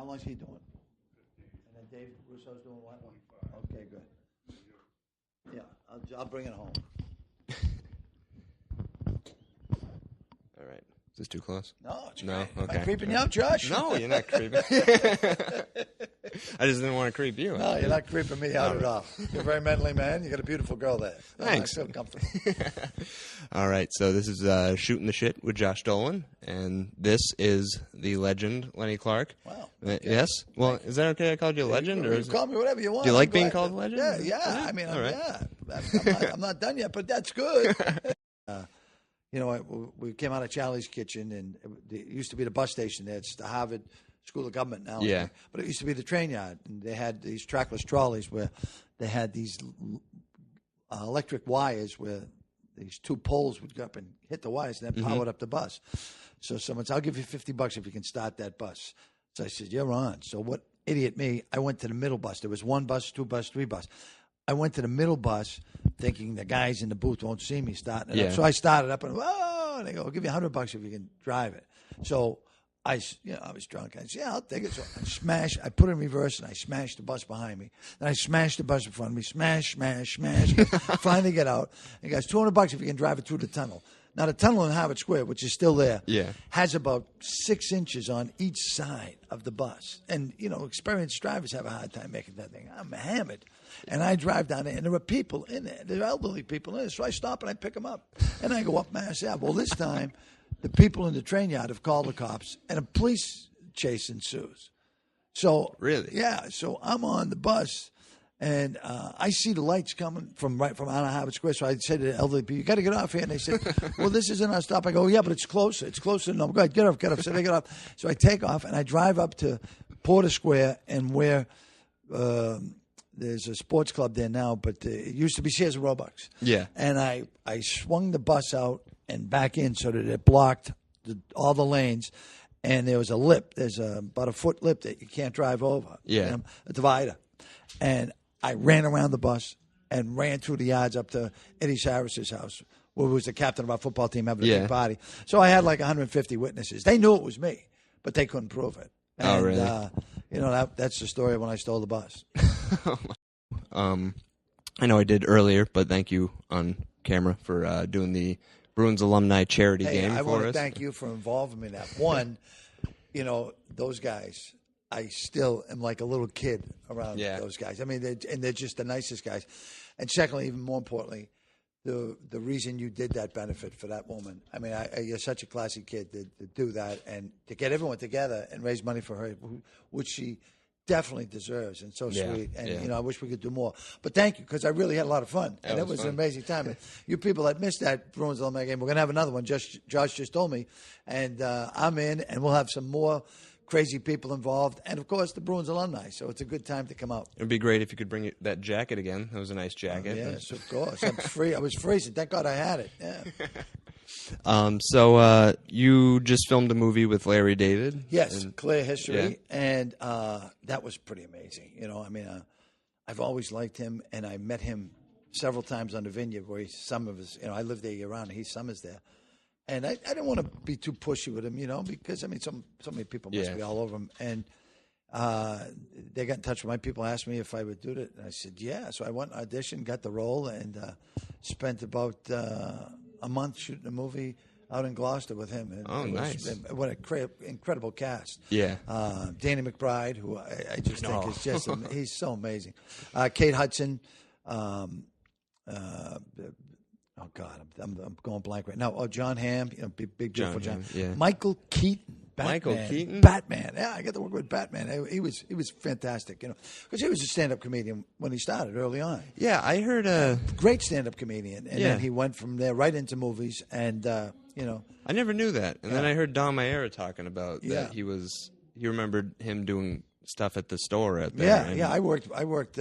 How long's he doing? And then Dave Russo's doing what? Okay, good. Yeah, I'll bring it home. All right. Is this too close? No, it's No? great. Okay. Am I creeping you out, Josh? No, you're not creeping. I just didn't want to creep you out. No, you're not creeping me out at all. You're a very manly man. You got a beautiful girl there. Thanks. I feel comfortable. All right, so this is Shooting the Shit with Josh Dolan, and this is the legend, Lenny Clarke. Wow. Yes? Well, is that okay I called you a legend? You call me whatever you want. Do you like I'm being glad. called a legend? Yeah. I mean, All right. I'm not done yet, but that's good. We came out of Charlie's Kitchen, and it used to be the bus station there. It's the Harvard School of Government now. Yeah. But it used to be the train yard, and they had these trackless trolleys where they had these electric wires where these two poles would go up and hit the wires and then powered up the bus. So someone said, I'll give you $50 if you can start that bus. So I said, you're on. So what idiot me, I went to the middle bus. There was one bus, two bus, three bus. I went to the middle bus thinking the guys in the booth won't see me starting it up. So I started up and, whoa, and they go, I'll give you $100 if you can drive it. So I was drunk. I said, yeah, I'll take it. So I put it in reverse, and I smashed the bus behind me. Then I smashed the bus in front of me, smash. Finally get out. And he goes, $200 if you can drive it through the tunnel. Now, the tunnel in Harvard Square, which is still there, has about 6 inches on each side of the bus. And, experienced drivers have a hard time making that thing. I'm hammered. And I drive down there, and there are people in there. There are elderly people in there. So I stop, and I pick them up. And I go up Mass Ave. Well, this time, the people in the train yard have called the cops, and a police chase ensues. So really, yeah. So I'm on the bus, and I see the lights coming from out of Harvard Square. So I say to the elderly people, "You got to get off here." And they said, "Well, this isn't our stop." I go, "Yeah, but it's closer. It's closer." No, go ahead, get off. So they get off. So I take off, and I drive up to Porter Square, and where there's a sports club there now, but it used to be Sears and Roebuck's. Yeah. And I swung the bus out and back in so that it blocked all the lanes, and there was a lip. There's about a foot lip that you can't drive over. Yeah. A divider. And I ran around the bus and ran through the yards up to Eddie Sarris's house, who was the captain of our football team having a big party. So I had like 150 witnesses. They knew it was me, but they couldn't prove it. And, oh, really? That's the story of when I stole the bus. I know I did earlier, but thank you on camera for doing the Bruins alumni charity game for us. I want to thank you for involving me in that. One, those guys, I still am like a little kid around those guys. I mean, they're just the nicest guys. And secondly, even more importantly, the reason you did that benefit for that woman. I mean, you're such a classy kid to do that and to get everyone together and raise money for her, which she definitely deserves, and so sweet. And, I wish we could do more. But thank you, because I really had a lot of fun. And it was an amazing time. And you people that missed that Bruins alumni game, we're going to have another one. Josh just told me. And I'm in, and we'll have some more crazy people involved. And, of course, the Bruins alumni. So it's a good time to come out. It would be great if you could bring that jacket again. That was a nice jacket. Yes, of course. I'm free. I was freezing. Thank God I had it. Yeah. So you just filmed a movie with Larry David. Yes, Clear History, and that was pretty amazing. I've always liked him, and I met him several times on the Vineyard where some of his, I lived there year round, and he summers there. And I didn't want to be too pushy with him, because, so many people must be all over him. And they got in touch with my people, asked me if I would do it, and I said, yeah. So I went and auditioned, got the role, and spent about a month shooting a movie out in Gloucester with him. And nice. What an incredible cast. Yeah. Danny McBride, who I just think is just, he's so amazing. Kate Hudson. Oh, God, I'm going blank right now. Oh, John Hamm, big beautiful John. Yeah. Michael Keaton. Batman. Batman. Yeah, I got to work with Batman. He was fantastic, because he was a stand-up comedian when he started early on. Yeah, I heard great stand-up comedian, and then he went from there right into movies, and I never knew that, and then I heard Dom Mayer talking about that he remembered him doing stuff at the store out there. Yeah. I worked.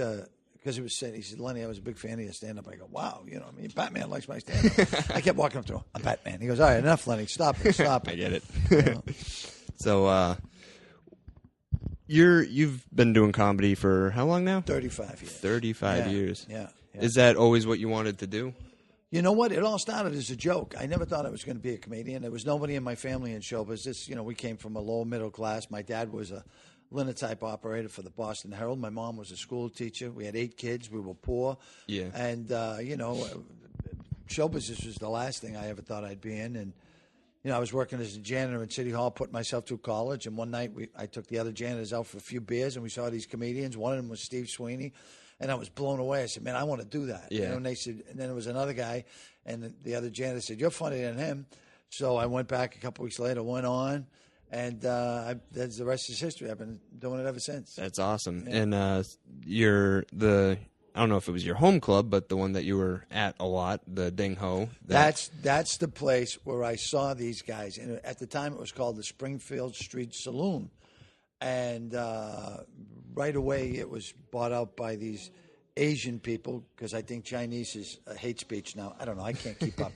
Because he was saying, he said, Lenny, I was a big fan of your stand-up. I go, wow, Batman likes my stand-up. I kept walking up to him, I'm Batman. He goes, all right, enough, Lenny, stop it. I get it. So, you've been doing comedy for how long now? 35 years. 35 years. Yeah. Is that always what you wanted to do? You know what? It all started as a joke. I never thought I was going to be a comedian. There was nobody in my family in show business. We came from a low middle class. My dad was a linotype operator for the Boston Herald. My mom was a school teacher. We had 8 kids. We were poor. Yeah. And, show business was the last thing I ever thought I'd be in. And, I was working as a janitor in City Hall, put myself through college. And one night I took the other janitors out for a few beers, and we saw these comedians. One of them was Steve Sweeney. And I was blown away. I said, man, I want to do that. Yeah. And they said, and then there was another guy, and the other janitor said, you're funnier than him. So I went back a couple weeks later, went on, and that's the rest is history. I've been doing it ever since. That's awesome. Yeah. And I don't know if it was your home club, but the one that you were at a lot, the Ding Ho. That's the place where I saw these guys. And at the time, it was called the Springfield Street Saloon. And right away, it was bought out by these Asian people, because I think Chinese is hate speech now. I don't know. I can't keep up.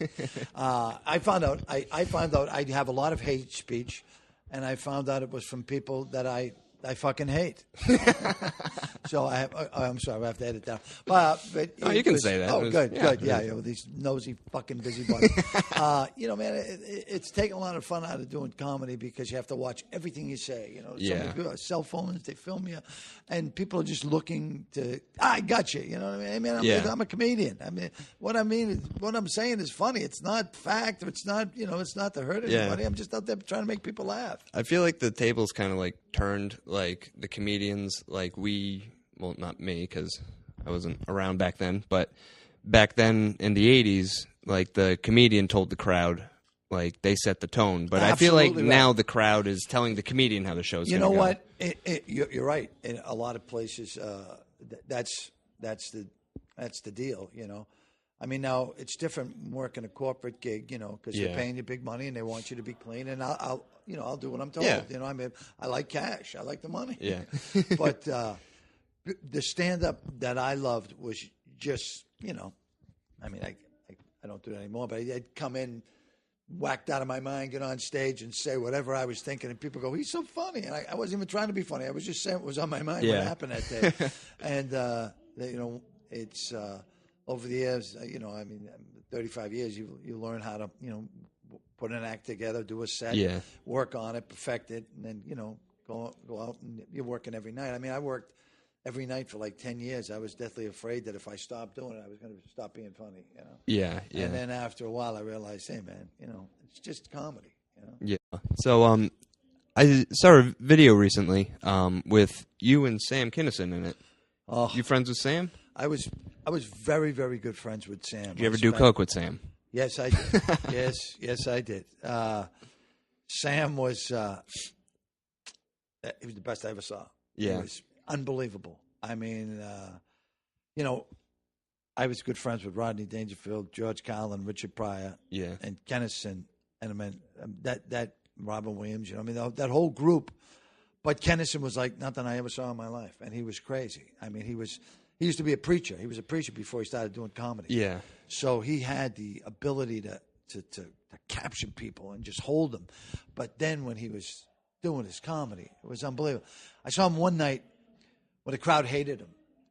I found out I have a lot of hate speech, and I found out it was from people that I fucking hate. So I'm sorry, I have to edit that. But you can say that. Oh, good. Yeah, these nosy fucking busybodies. Man, it's taken a lot of fun out of doing comedy, because you have to watch everything you say. So many people have cell phones, they film you, and people are just looking to. I got you. You know what I mean? I'm a comedian. I mean, what I'm saying is funny. It's not fact. It's not. It's not to hurt anybody. I'm just out there trying to make people laugh. I feel like the tables kind of like turned. Like the comedians, well, not me, because I wasn't around back then, but back then in the 80s, like the comedian told the crowd, like they set the tone. But I feel like now the crowd is telling the comedian how the show's going to go. You know what? You're right. In a lot of places, that's the deal. I mean, now it's different working a corporate gig, because they're paying you big money and they want you to be clean. And I'll do what I'm told. Yeah. I mean, I like cash. I like the money. Yeah. But the stand-up that I loved was just, I mean, I don't do that anymore, but I'd come in whacked out of my mind, get on stage and say whatever I was thinking, and people go, he's so funny. And I wasn't even trying to be funny. I was just saying what was on my mind, what happened that day. And, it's over the years, 35 years, you learn how to, put an act together, do a set, work on it, perfect it, and then, go out and you're working every night. I mean, I worked every night for like 10 years. I was deathly afraid that if I stopped doing it, I was going to stop being funny, Yeah. And then after a while, I realized, hey, man, it's just comedy, Yeah. So, I saw a video recently with you and Sam Kinison in it. Oh, you friends with Sam? I was very, very good friends with Sam. Did you ever do coke with Sam? Yes, I did. yes, I did. Sam was he was the best I ever saw. Yeah. He was unbelievable. I mean, I was good friends with Rodney Dangerfield, George Carlin, Richard Pryor, and Kennison, and I mean that Robin Williams. That whole group. But Kennison was like nothing I ever saw in my life, and he was crazy. I mean, he used to be a preacher. He was a preacher before he started doing comedy. Yeah. So he had the ability to capture people and just hold them. But then when he was doing his comedy, it was unbelievable. I saw him one night when the crowd hated him,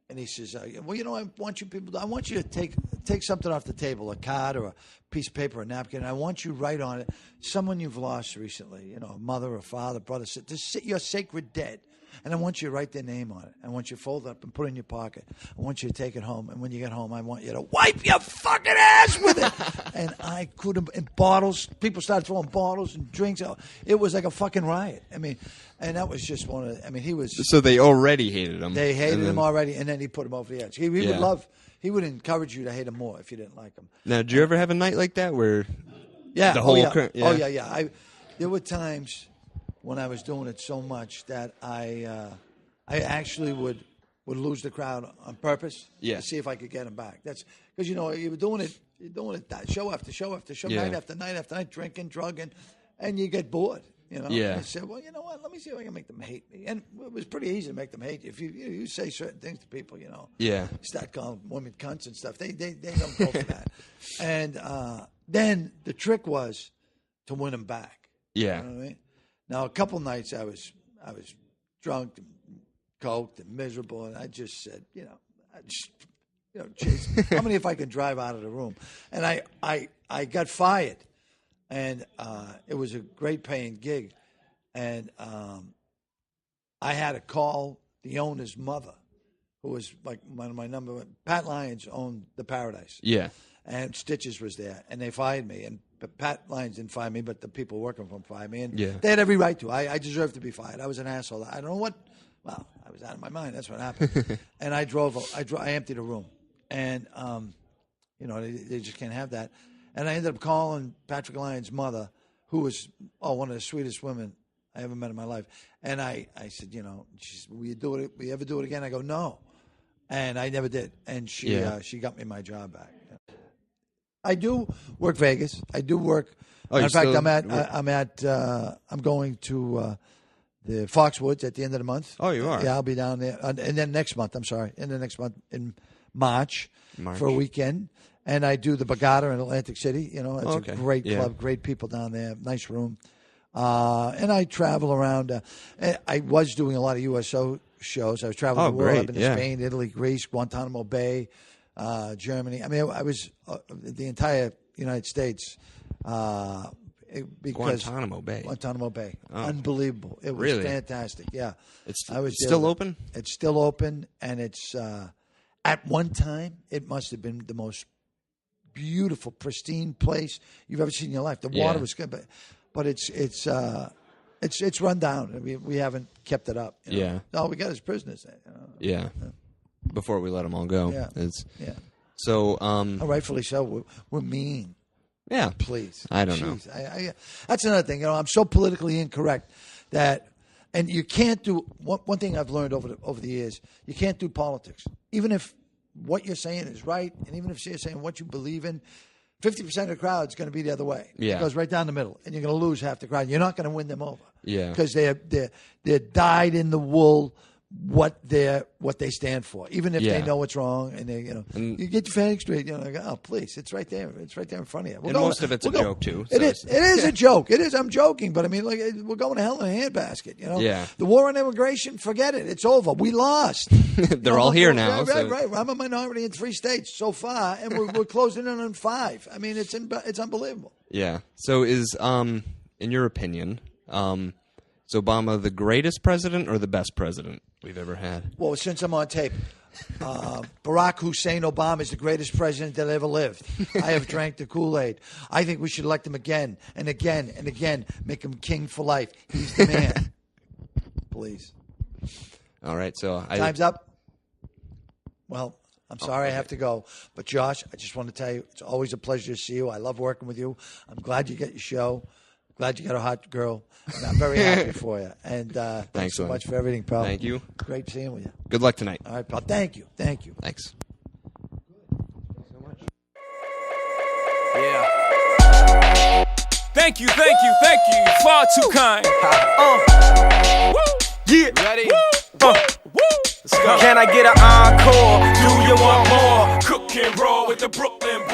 and he says, I want you to take something off the table, a card or a piece of paper, a napkin, and I want you to write on it someone you've lost recently, a mother, a father, brother, your sacred dead. And I want you to write their name on it. I want you to fold it up and put it in your pocket. I want you to take it home. And when you get home, I want you to wipe your fucking ass with it. And I couldn't. And bottles. People started throwing bottles and drinks out. It was like a fucking riot. I mean, and that was just one of. He was. So they already hated him. They hated him already, and then he put him over the edge. He would love. He would encourage you to hate him more if you didn't like him. Now, did you ever have a night like that where? Yeah. The whole. There were times when I was doing it so much that I actually would lose the crowd on purpose to see if I could get them back. That's because you were doing it show after show after show, night after night after night, drinking, drugging, and you get bored. And I said, well, you know what? Let me see if I can make them hate me. And it was pretty easy to make them hate you. If you say certain things to people, start calling women cunts and stuff. They don't go for that. And then the trick was to win them back. Yeah. You know what I mean? Now, a couple nights I was drunk and coked and miserable, and I just said, geez, how many if I can drive out of the room? And I got fired, and it was a great paying gig, and I had to call the owner's mother, who was like one of my number one. Pat Lyons owned the Paradise. Yeah. And Stitches was there, and they fired me. And Pat Lyons didn't fire me, but the people working for him fired me. And they had every right to. I deserved to be fired. I was an asshole. I don't know what. Well, I was out of my mind. That's what happened. And I emptied a room, and they just can't have that. And I ended up calling Patrick Lyons' mother, who was one of the sweetest women I ever met in my life. And I said, she said, will you ever do it again? I go, no. And I never did. And she got me my job back. I do work Vegas. I do work. In fact, I'm going to the Foxwoods at the end of the month. Oh, you are? Yeah, I'll be down there. And then next month, in March for a weekend. And I do the Borgata in Atlantic City. It's a great club, great people down there, nice room. And I travel around. I was doing a lot of USO shows. I was traveling the world. I've been to Spain, Italy, Greece, Guantanamo Bay, Germany. I mean, I was the entire United States. Guantanamo Bay. Oh. Unbelievable. It was fantastic. Yeah. It's still open? It's still open, and it's at one time it must have been the most beautiful, pristine place you've ever seen in your life. The water was good, but it's run down. I mean, we haven't kept it up. Yeah. All we got is prisoners. Yeah. Before we let them all go. Yeah. So, rightfully so. We're mean. Yeah. Please. I don't know. That's another thing. I'm so politically incorrect that, and you can't do one thing I've learned over the years. You can't do politics, even if what you're saying is right, and even if you're saying what you believe in. 50% of the crowd is going to be the other way. Yeah. It goes right down the middle, and you're going to lose half the crowd. You're not going to win them over. Yeah. Because they're dyed in the wool what they stand for, even if they know it's wrong, and you get your facts straight. Please, it's right there. It's right there in front of you. Most of it's a joke too. So it is a joke. It is. I'm joking, but I mean, we're going to hell in a handbasket. Yeah. The war on immigration, forget it. It's over. We lost. They're all here now. Right. I'm a minority in 3 states so far, and we're closing in on 5. I mean, it's unbelievable. Yeah. So is in your opinion, is Obama the greatest president or the best president we've ever had? Well, since I'm on tape, Barack Hussein Obama is the greatest president that ever lived. I have drank the Kool-Aid. I think we should elect him again and again and again, make him king for life. He's the man. Please. All right, so time's up. Well, I'm sorry I have to go. But, Josh, I just want to tell you, it's always a pleasure to see you. I love working with you. I'm glad you get your show. Glad you got a hot girl. And I'm very happy for you. And thanks so much for everything, pal. Thank you. Great seeing with you. Good luck tonight. All right, pal. Thank you. Thanks. Thanks so much. Yeah. Thank you. Far too kind. Woo. Yeah. Ready? Woo. Let's go. Can I get an encore? Do you want more? Cook and roll with the Brooklyn boys.